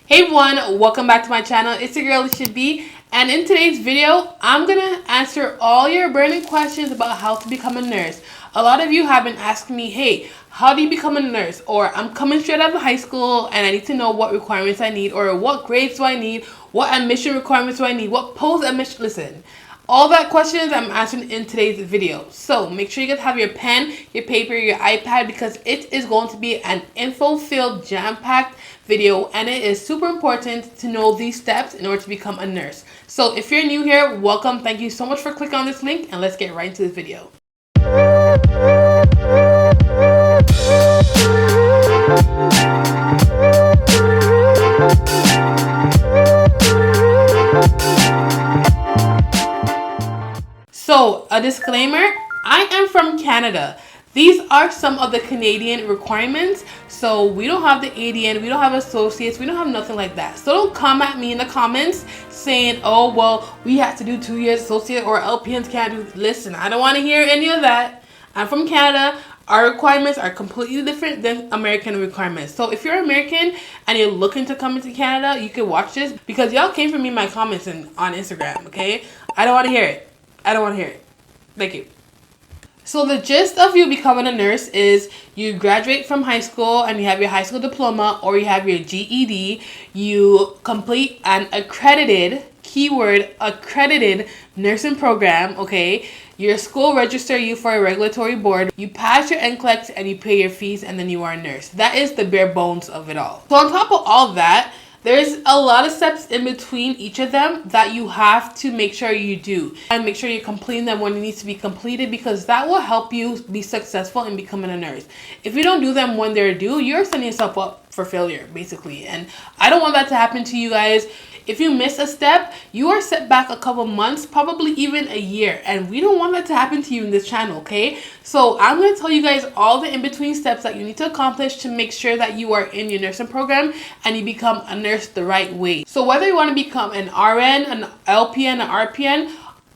Hey everyone, welcome back to my channel. It's your girl, it should be. And in today's video, I'm gonna answer all your burning questions about how to become a nurse. A lot of you have been asking me, hey, how do you become a nurse? Or I'm coming straight out of high school and I need to know what requirements I need, or what grades do I need, what admission requirements do I need, what post-admission, listen. All that questions I'm answering in today's video. So make sure you guys have your pen, your paper, your iPad, because it is going to be an info-filled, jam-packed video, and it is super important to know these steps in order to become a nurse. So if you're new here, welcome. Thank you so much for clicking on this link, and let's get right into this video. So, a disclaimer, I am from Canada. These are some of the Canadian requirements. So we don't have the ADN, we don't have associates, we don't have nothing like that. So don't come at me in the comments saying, oh, well, we have to do 2 years associate or LPNs can't do. Listen, I don't want to hear any of that. I'm from Canada. Our requirements are completely different than American requirements. So if you're American and you're looking to come into Canada, you can watch this because y'all came for me in my comments on Instagram, okay? I don't want to hear it. I don't want to hear it. Thank you. So the gist of you becoming a nurse is you graduate from high school and you have your high school diploma or you have your GED. You complete an accredited, keyword, accredited nursing program, okay? Your school register you for a regulatory board. You pass your NCLEX and you pay your fees, and then you are a nurse. That is the bare bones of it all. So on top of all of that, there's a lot of steps in between each of them that you have to make sure you do. And make sure you're completing them when it needs to be completed, because that will help you be successful in becoming a nurse. If you don't do them when they're due, you're setting yourself up for failure, basically. And I don't want that to happen to you guys. If you miss a step, you are set back a couple months, probably even a year. And we don't want that to happen to you in this channel, okay? So I'm going to tell you guys all the in-between steps that you need to accomplish to make sure that you are in your nursing program and you become a nurse the right way. So whether you want to become an RN, an LPN, an RPN,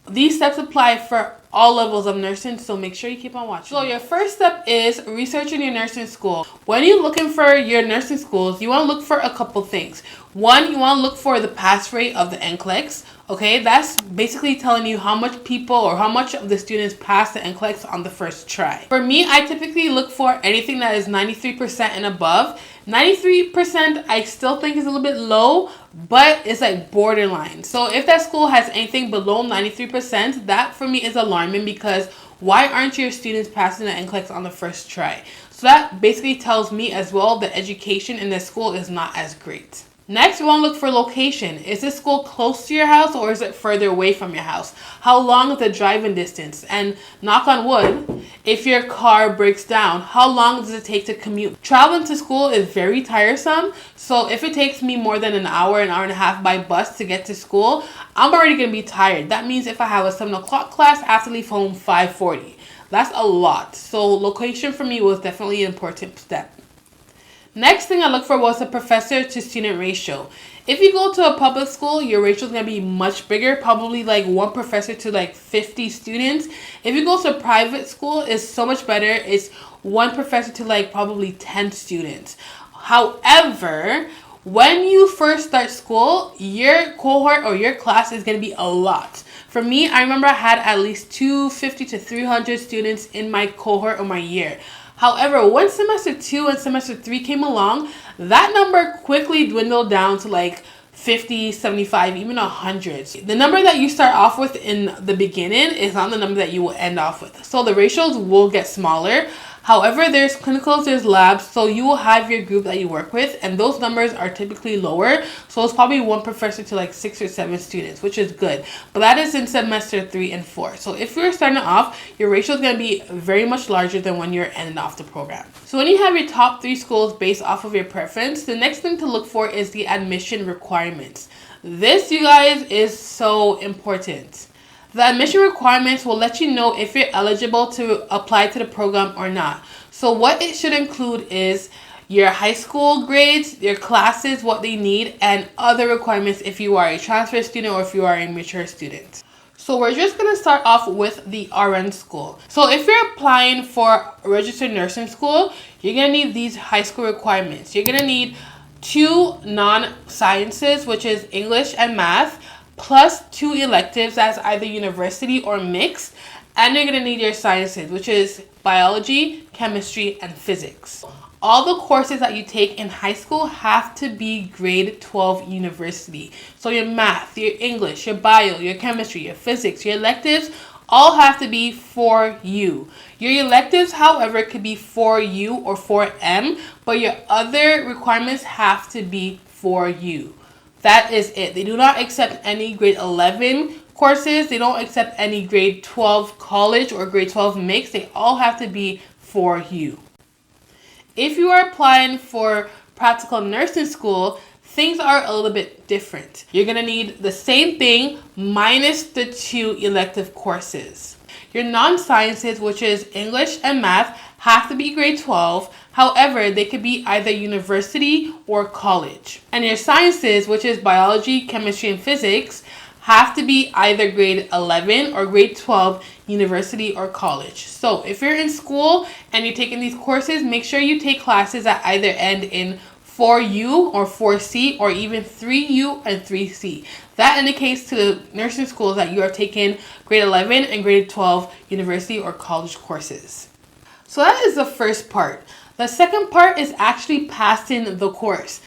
these steps apply for all levels of nursing, so make sure you keep on watching. So your first step is researching your nursing school. When you're looking for your nursing schools, you want to look for a couple things. One, you want to look for the pass rate of the NCLEX. Okay, that's basically telling you how much people or how much of the students pass the NCLEX on the first try. For me, I typically look for anything that is 93% and above. 93% I still think is a little bit low, but it's like borderline. So if that school has anything below 93%, that for me is alarming, because why aren't your students passing the NCLEX on the first try? So that basically tells me as well the education in the school is not as great. Next, you want to look for location. Is this school close to your house or is it further away from your house? How long is the driving distance? And knock on wood, if your car breaks down, how long does it take to commute? Traveling to school is very tiresome. So if it takes me more than an hour and a half by bus to get to school, I'm already going to be tired. That means if I have a 7 o'clock class, I have to leave home 5:40. That's a lot. So location for me was definitely an important step. Next thing I look for was a professor to student ratio. If you go to a public school, your ratio is going to be much bigger, probably like 1 professor to like 50 students. If you go to a private school, it's so much better. It's 1 professor to like probably 10 students. However, when you first start school, your cohort or your class is going to be a lot. For me, I remember I had at least 250 to 300 students in my cohort or my year. However, when semester 2 and semester 3 came along, that number quickly dwindled down to like 50, 75, even 100. The number that you start off with in the beginning is not the number that you will end off with. So the ratios will get smaller. However, there's clinicals, there's labs, so you will have your group that you work with, and those numbers are typically lower. So it's probably 1 professor to like 6 or 7 students, which is good. But that is in semester 3 and 4. So if you're starting off, your ratio is going to be very much larger than when you're ending off the program. So when you have your top 3 schools based off of your preference, the next thing to look for is the admission requirements. This, you guys, is so important. The admission requirements will let you know if you're eligible to apply to the program or not. So what it should include is your high school grades, your classes, what they need, and other requirements if you are a transfer student or if you are a mature student. So we're just going to start off with the RN school. So if you're applying for a registered nursing school, you're going to need these high school requirements. You're going to need 2 non-sciences, which is English and math, plus 2 electives that's either university or mixed, and you're going to need your sciences, which is biology, chemistry, and physics. All the courses that you take in high school have to be grade 12 university. So your math, your English, your bio, your chemistry, your physics, your electives, all have to be for you. Your electives, however, could be for you or for M, but your other requirements have to be for you. That is it. They do not accept any grade 11 courses. They don't accept any grade 12 college or grade 12 mix. They all have to be for you. If you are applying for practical nursing school, things are a little bit different. You're going to need the same thing minus the 2 elective courses. Your non-sciences, which is English and math, have to be grade 12. However, they could be either university or college. And your sciences, which is biology, chemistry, and physics, have to be either grade 11 or grade 12, university or college. So if you're in school and you're taking these courses, make sure you take classes that either end in 4U or 4C or even 3U and 3C. That indicates to the nursing schools that you are taking grade 11 and grade 12 university or college courses. So that is the first part. The second part is actually passing the course.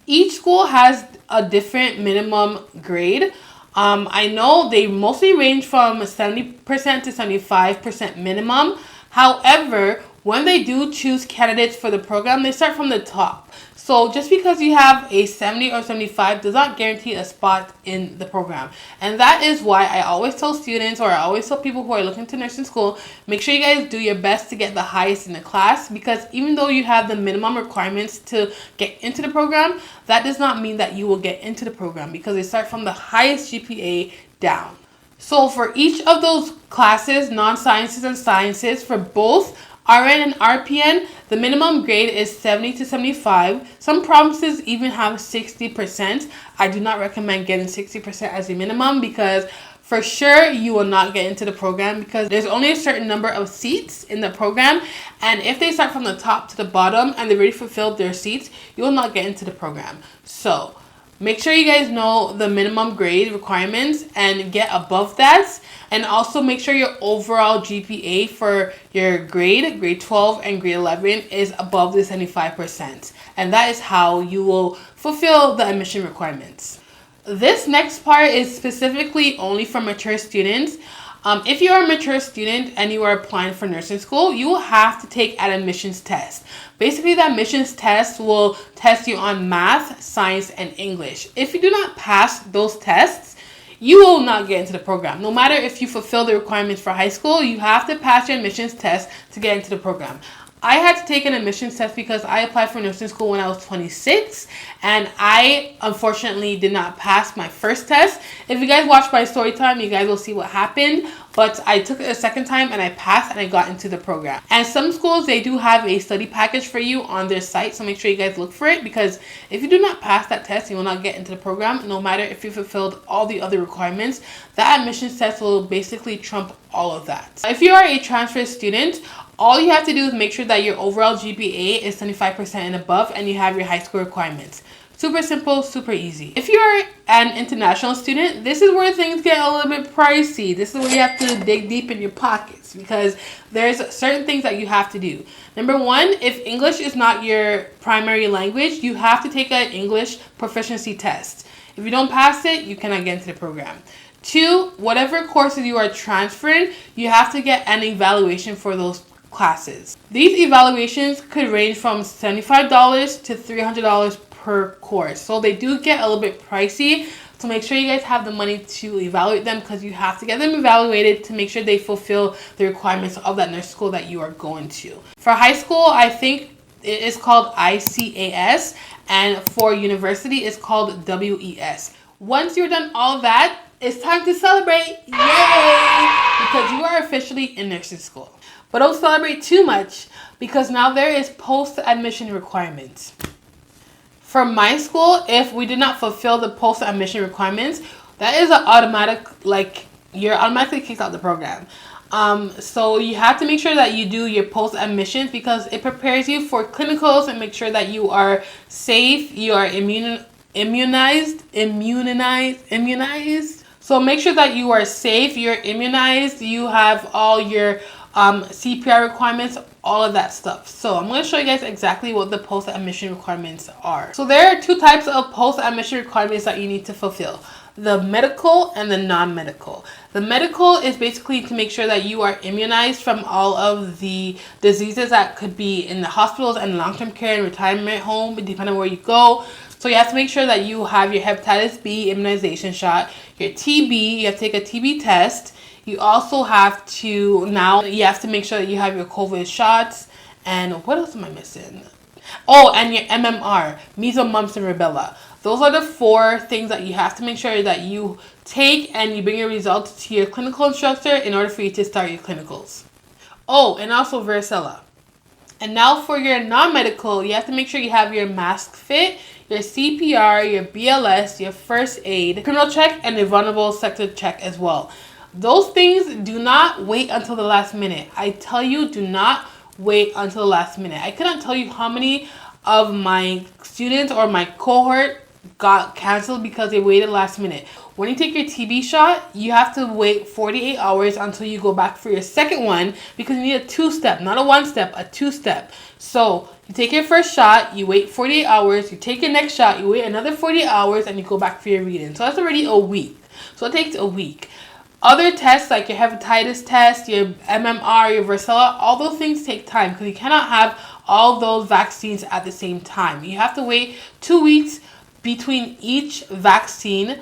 Each school has a different minimum grade. I know they mostly range from 70% to 75% minimum. However, when they do choose candidates for the program, they start from the top. So just because you have a 70 or 75 does not guarantee a spot in the program. And that is why I always tell students, or I always tell people who are looking to nursing school, make sure you guys do your best to get the highest in the class, because even though you have the minimum requirements to get into the program, that does not mean that you will get into the program, because they start from the highest GPA down. So for each of those classes, non-sciences and sciences, for both RN and RPN, the minimum grade is 70 to 75. Some provinces even have 60%. I do not recommend getting 60% as a minimum, because for sure you will not get into the program, because there's only a certain number of seats in the program, and if they start from the top to the bottom and they already fulfilled their seats, you will not get into the program. So make sure you guys know the minimum grade requirements and get above that. And also make sure your overall GPA for your grade 12 and grade 11 is above the 75%. And that is how you will fulfill the admission requirements. This next part is specifically only for mature students. If you are a mature student and you are applying for nursing school, you will have to take an admissions test. Basically, the admissions test will test you on math, science, and English. If you do not pass those tests, you will not get into the program. No matter if you fulfill the requirements for high school, you have to pass your admissions test to get into the program. I had to take an admissions test because I applied for nursing school when I was 26, and I unfortunately did not pass my first test. If you guys watch my story time, you guys will see what happened. But I took it a second time and I passed and I got into the program. And some schools, they do have a study package for you on their site, so make sure you guys look for it, because if you do not pass that test, you will not get into the program, no matter if you fulfilled all the other requirements. That admissions test will basically trump all of that. If you are a transfer student, all you have to do is make sure that your overall GPA is 75% and above and you have your high school requirements. Super simple, super easy. If you're an international student, this is where things get a little bit pricey. This is where you have to dig deep in your pockets, because there's certain things that you have to do. Number one, if English is not your primary language, you have to take an English proficiency test. If you don't pass it, you cannot get into the program. 2, whatever courses you are transferring, you have to get an evaluation for those classes. These evaluations could range from $75 to $300 per course. So they do get a little bit pricey. So make sure you guys have the money to evaluate them, because you have to get them evaluated to make sure they fulfill the requirements of that nurse school that you are going to. For high school, I think it is called ICAS, and for university, it's called WES. Once you're done all of that, it's time to celebrate. Yay! Because you are officially in nursing school. But don't celebrate too much, because now there is post-admission requirements. For my school, if we did not fulfill the post-admission requirements, that is an automatic, like, you're automatically kicked out of the program. So you have to make sure that you do your post admissions because it prepares you for clinicals and make sure that you are safe, you are immunized. So make sure that you are safe, you're immunized, you have all your CPR requirements, all of that stuff. So I'm going to show you guys exactly what the post admission requirements are. So there are two types of post admission requirements that you need to fulfill: the medical and the non-medical. The medical is basically to make sure that you are immunized from all of the diseases that could be in the hospitals and long-term care and retirement home, depending on where you go. So you have to make sure that you have your hepatitis B immunization shot, your TB, you have to take a TB test. You also have to, you have to make sure that you have your COVID shots. And what else am I missing? Oh, and your MMR, measles, mumps, and rubella. Those are the 4 things that you have to make sure that you take and you bring your results to your clinical instructor in order for you to start your clinicals. Oh, and also varicella. And now for your non-medical, you have to make sure you have your mask fit, your CPR, your BLS, your first aid, criminal check, and a vulnerable sector check as well. Those things do not wait until the last minute. I tell you, do not wait until the last minute. I cannot tell you how many of my students or my cohort got canceled because they waited last minute. When you take your TB shot, you have to wait 48 hours until you go back for your second one because you need a 2-step, not a 1-step, a 2-step. So you take your first shot, you wait 48 hours, you take your next shot, you wait another 48 hours, and you go back for your reading. So that's already a week. So it takes a week. Other tests like your hepatitis test, your MMR, your varicella, all those things take time because you cannot have all those vaccines at the same time. You have to wait 2 weeks between each vaccine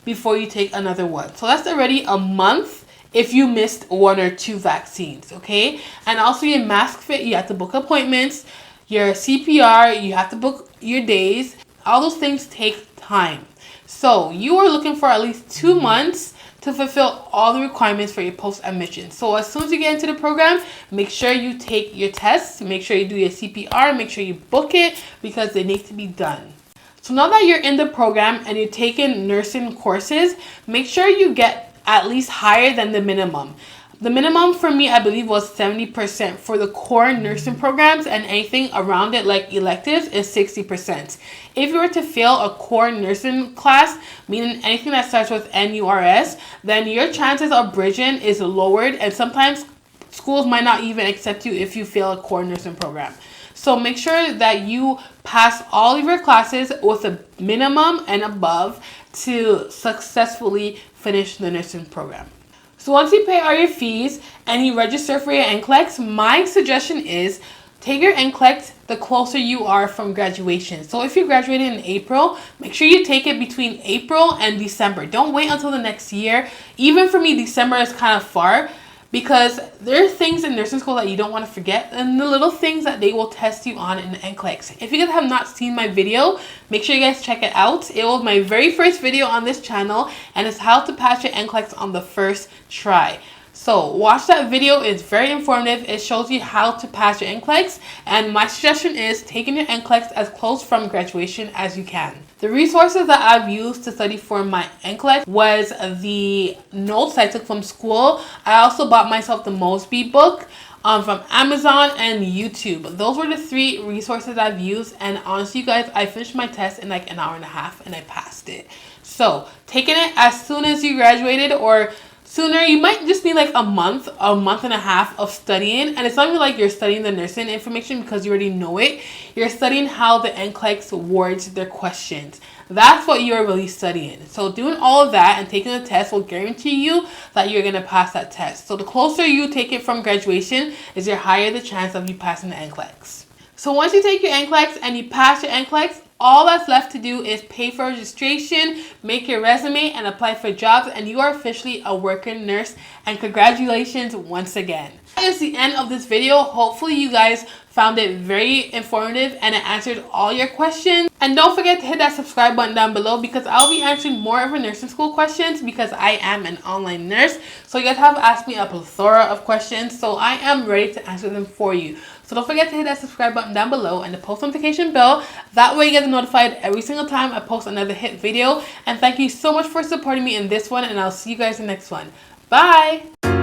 before you take another one. So that's already a month if you missed 1 or 2 vaccines, okay? And also your mask fit, you have to book appointments. Your CPR, you have to book your days. All those things take time. So you are looking for at least 2 months to fulfill all the requirements for your post-admission. So as soon as you get into the program, make sure you take your tests, make sure you do your CPR, make sure you book it because they need to be done. So now that you're in the program and you're taking nursing courses, make sure you get at least higher than the minimum. The minimum for me, I believe, was 70% for the core nursing programs, and anything around it like electives is 60%. If you were to fail a core nursing class, meaning anything that starts with NURS, then your chances of bridging is lowered, and sometimes schools might not even accept you if you fail a core nursing program. So make sure that you pass all of your classes with a minimum and above to successfully finish the nursing program. So once you pay all your fees and you register for your NCLEX, my suggestion is take your NCLEX the closer you are from graduation. So if you graduated in April, make sure you take it between April and December. Don't wait until the next year. Even for me, December is kind of far because there are things in nursing school that you don't want to forget, and the little things that they will test you on in the NCLEX. If you guys have not seen my video, make sure you guys check it out. It was my very first video on this channel, and it's how to pass your NCLEX on the first try. So watch that video. It's very informative. It shows you how to pass your NCLEX, and my suggestion is taking your NCLEX as close from graduation as you can. The resources that I've used to study for my NCLEX was the notes I took from school. I also bought myself the Mosby book from Amazon and YouTube. Those were the 3 resources I've used, and honestly, you guys, I finished my test in like an hour and a half and I passed it. So taking it as soon as you graduated or sooner, you might just need like a month and a half of studying. And it's not even like you're studying the nursing information because you already know it. You're studying how the NCLEX words their questions. That's what you're really studying. So doing all of that and taking the test will guarantee you that you're going to pass that test. So the closer you take it from graduation is the higher the chance of you passing the NCLEX. So once you take your NCLEX and you pass your NCLEX, all that's left to do is pay for registration, make your resume, and apply for jobs, and you are officially a working nurse. And congratulations once again. That is the end of this video. Hopefully you guys found it very informative and it answered all your questions. And don't forget to hit that subscribe button down below because I'll be answering more of your nursing school questions because I am an online nurse. So you guys have asked me a plethora of questions, so I am ready to answer them for you. So don't forget to hit that subscribe button down below and the post notification bell. That way you get notified every single time I post another hit video. And thank you so much for supporting me in this one, and I'll see you guys in the next one. Bye!